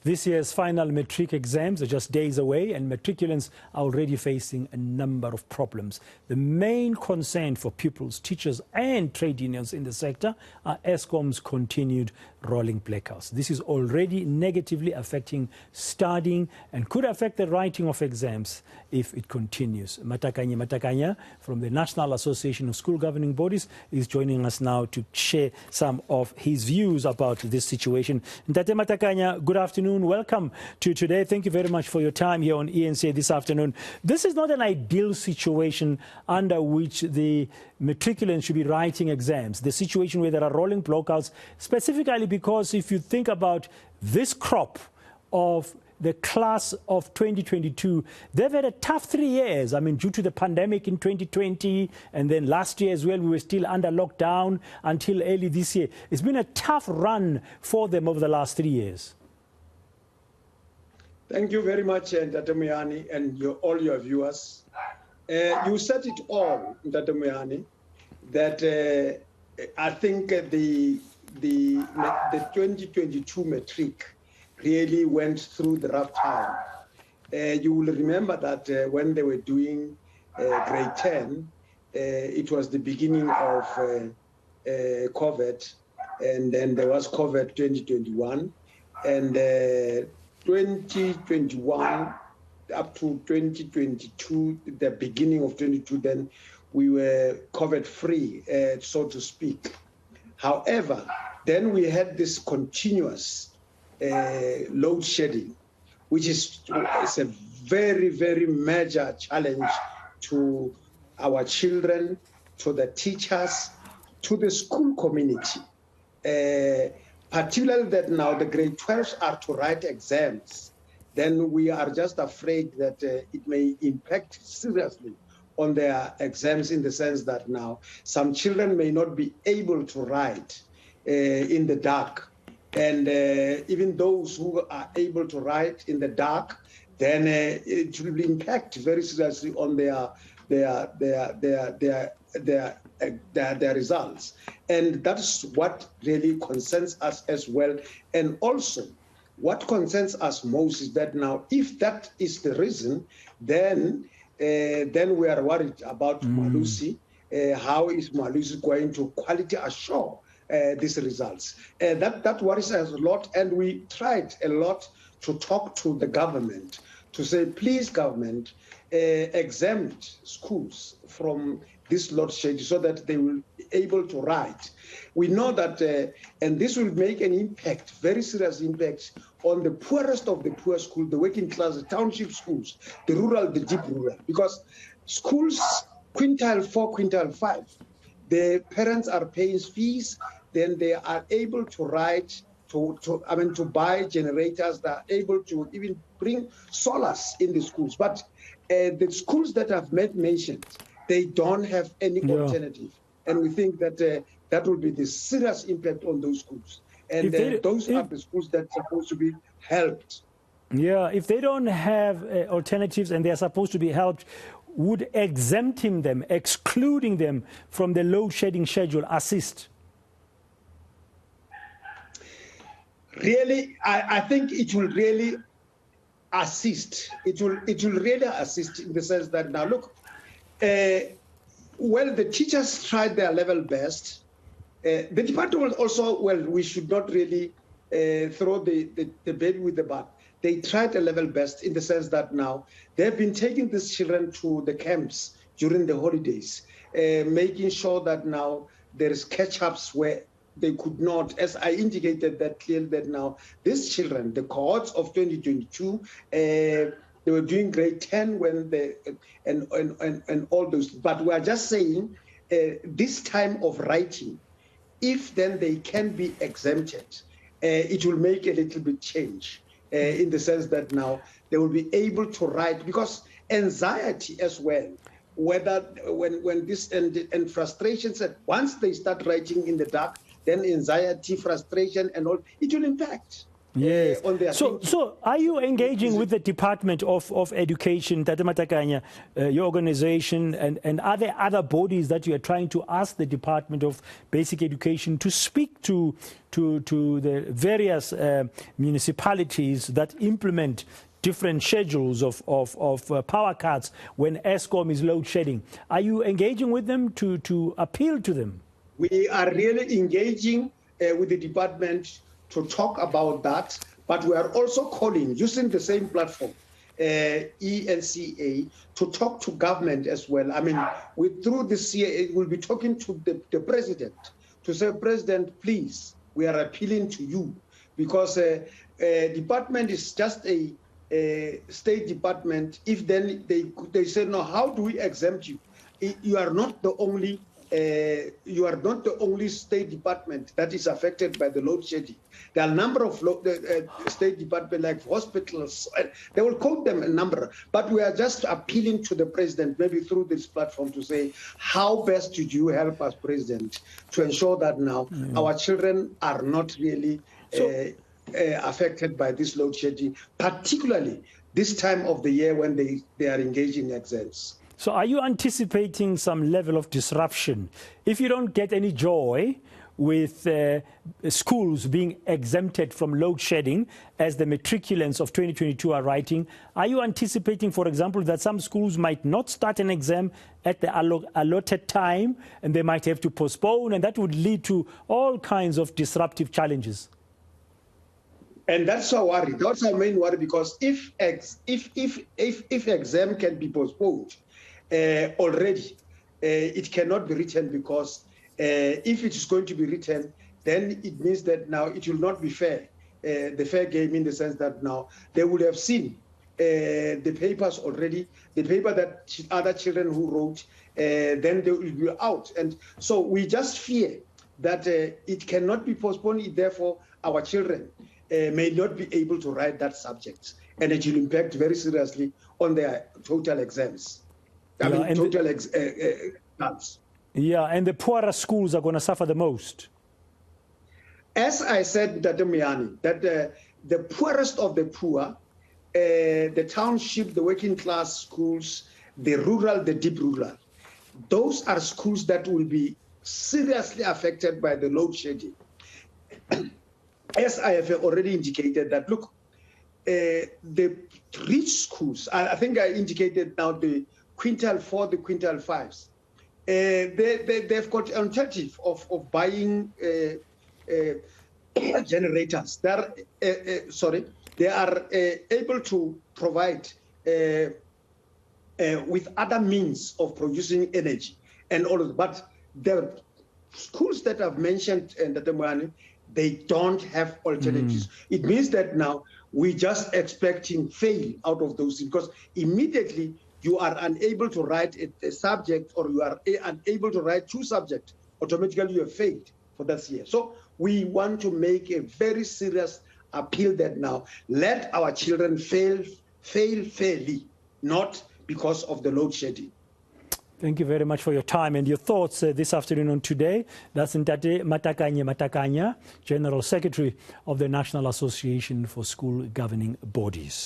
This year's final matric exams are just days away, and matriculants are already facing a number of problems. The main concern for pupils, teachers and trade unions in the sector are Eskom's continued rolling blackouts. This is already negatively affecting studying and could affect the writing of exams if it continues. Matakanya from the National Association of School Governing Bodies is joining us now to share some of his views about this situation. Ntate Matakanya, good afternoon. Welcome to today. Thank you very much for your time here on eNCA this afternoon. This is not an ideal situation under which the matriculants should be writing exams. The situation where there are rolling blackouts, specifically because if you think about this crop of the class of 2022, they've had a tough 3 years. I mean, due to the pandemic in 2020, and then last year as well, we were still under lockdown until early this year. It's been a tough run for them over the last 3 years. Thank you very much, Ndate Muyani, and all your viewers. You said it all, Ndate Muyani, that I think the 2022 matric really went through the rough time. You will remember that when they were doing grade 10, it was the beginning of COVID, and then there was COVID 2021, and 2021 up to 2022, the beginning of 22, then we were COVID-free, so to speak. However, then we had this continuous load shedding, which is a very, very major challenge to our children, to the teachers, to the school community. Particularly that now the grade 12s are to write exams, then we are just afraid that it may impact seriously on their exams, in the sense that now some children may not be able to write in the dark. And even those who are able to write in the dark, then it will impact very seriously on their results. And that's what really concerns us as well. And also, what concerns us most is that now, if that is the reason, then we are worried about Malusi. How is Malusi going to quality assure these results? That worries us a lot, and we tried a lot to talk to the government to say, please, government, exempt schools from this load shedding so that they will be able to write. We know that, and this will make an impact, very serious impact, on the poorest of the poor schools, the working class, the township schools, the rural, the deep rural, because schools, quintile 4, quintile 5, the parents are paying fees, then they are able to write, to buy generators, that are able to even bring solars in the schools. But the schools that I've mentioned, they don't have any alternative. And we think that that will be the serious impact on those schools. And those are the schools that are supposed to be helped. Yeah, if they don't have alternatives and they're supposed to be helped, would exempting them, excluding them from the load shedding schedule assist? Really, I think it will really assist. It will really assist in the sense that now, look, well, the teachers tried their level best. The department also, well, we should not really throw the baby with the bath. They tried a level best in the sense that now they've been taking these children to the camps during the holidays, making sure that now there is catch-ups where they could not, as I indicated that clearly, that now these children, the cohorts of 2022, they were doing grade 10 when they, and all those. But we are just saying this time of writing, if then they can be exempted, it will make a little bit change in the sense that now they will be able to write, because anxiety as well, whether when this and frustrations, that once they start writing in the dark, then anxiety, frustration, and all, it will impact. Yes. on their So are you engaging with the Department of Education, Tate Matakanya, your organization, and are there other bodies that you are trying to ask the Department of Basic Education to speak to the various municipalities that implement different schedules of power cuts when ESCOM is load shedding? Are you engaging with them to appeal to them? We are really engaging with the department to talk about that, but we are also calling, using the same platform, eNCA, to talk to government as well. I mean, through the CA, we'll be talking to the president to say, President, please, we are appealing to you, because department is just a state department. If then they say, no, how do we exempt you? You are not the only state department that is affected by the load shedding. There are a number of state departments like hospitals. They will quote them a number, but we are just appealing to the president, maybe through this platform, to say, how best did you help us, President, to ensure that now our children are not really affected by this load shedding, particularly this time of the year when they are engaging in exams. So are you anticipating some level of disruption? If you don't get any joy with schools being exempted from load shedding, as the matriculants of 2022 are writing, are you anticipating, for example, that some schools might not start an exam at the allotted time and they might have to postpone, and that would lead to all kinds of disruptive challenges? And that's our worry. That's our main worry, because if exam can be postponed already, it cannot be written, because if it is going to be written, then it means that now it will not be fair, the fair game, in the sense that now they would have seen the papers already, the paper that other children who wrote, then they will be out. And so we just fear that it cannot be postponed, therefore our children may not be able to write that subject, and it will impact very seriously on their total exams. Total exams. Yeah, and the poorer schools are going to suffer the most. As I said, Dr. Miani, that the poorest of the poor, the township, the working class schools, the rural, the deep rural, those are schools that will be seriously affected by the load shedding. As I have already indicated, that look, the rich schools, I think I indicated now the quintile 4, the quintile 5s, they've got an alternative of buying generators. They are able to provide with other means of producing energy and all of that. But the schools that I've mentioned, they don't have alternatives. It means that now we're just expecting fail out of those, because immediately you are unable to write a subject, or you are unable to write 2 subjects, automatically you have failed for that year. So we want to make a very serious appeal that now let our children fail fairly, not because of the load shedding. Thank you very much for your time and your thoughts this afternoon on Today. That's Ntate Matakanya, General Secretary of the National Association for School Governing Bodies.